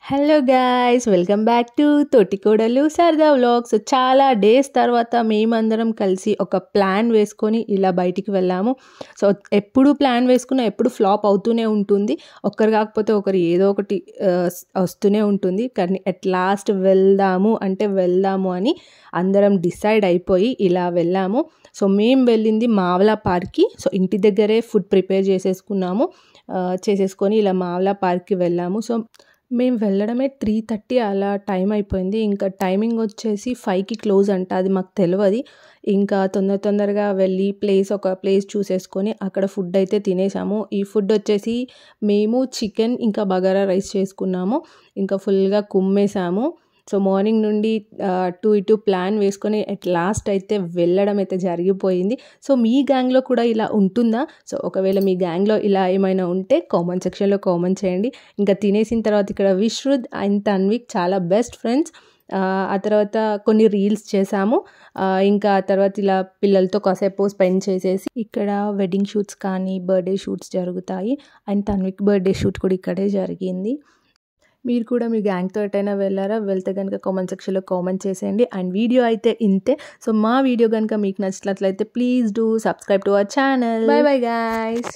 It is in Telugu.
Hello guys, welcome back to తోటికోడలు సరదా వ్లాగ్స్. చాలా డేస్ తర్వాత మేమందరం కలిసి ఒక ప్లాన్ వేసుకొని ఇలా బయటికి వెళ్ళాము. సో ఎప్పుడు ప్లాన్ వేసుకున్నా ఎప్పుడు ఫ్లాప్ అవుతూనే ఉంటుంది. ఒకరు కాకపోతే ఒకరు ఏదో ఒకటి వస్తూనే ఉంటుంది. కానీ అట్ లాస్ట్ వెళ్దాము అని అందరం డిసైడ్ అయిపోయి ఇలా వెళ్ళాము. సో మేము వెళ్ళింది మావలా పార్క్కి. సో ఇంటి దగ్గరే ఫుడ్ ప్రిపేర్ చేసేసుకొని ఇలా మావలా పార్క్కి వెళ్ళాము. సో మేము వెళ్ళడమే 3:30 అలా టైం అయిపోయింది. ఇంకా టైమింగ్ వచ్చేసి 5కి క్లోజ్ అంట, అది మాకు తెలియదు. ఇంకా తొందరగా వెళ్ళి ఒక ప్లేస్ చూసేసుకొని అక్కడ ఫుడ్ అయితే తినేసాము. ఈ ఫుడ్ వచ్చేసి మేము చికెన్ ఇంకా బగారా రైస్ చేసుకున్నాము. ఇంకా ఫుల్గా కుమ్మేసాము. సో మార్నింగ్ నుండి అటు ఇటు ప్లాన్ వేసుకొని అట్ లాస్ట్ అయితే వెళ్ళడం అయితే జరిగిపోయింది. సో మీ గ్యాంగ్లో కూడా ఇలా ఉంటుందా? సో ఒకవేళ మీ గ్యాంగ్లో ఇలా ఏమైనా ఉంటే కామెంట్ సెక్షన్లో కామెంట్ చేయండి. ఇంకా తినేసిన తర్వాత ఇక్కడ విశ్రుద్ అండ్ తన్విక్ చాలా బెస్ట్ ఫ్రెండ్స్. ఆ తర్వాత కొన్ని రీల్స్ చేసాము. ఇంకా ఆ తర్వాత ఇలా పిల్లలతో కాసేపు స్పెండ్ చేసేసి ఇక్కడ వెడ్డింగ్ షూట్స్ కానీ బర్త్డే షూట్స్ జరుగుతాయి. అండ్ తన్విక్ బర్త్డే షూట్ కూడా ఇక్కడే జరిగింది. మీరు కూడా మీ గ్యాంగ్తో ఎటైనా వెళ్ళారా? వెళ్తే కనుక కామెంట్ సెక్షన్లో కామెంట్ చేసేయండి. అండ్ వీడియో అయితే ఇంతే. సో మా వీడియో కనుక మీకు నచ్చినట్లయితే please do subscribe to our channel. By bye guys.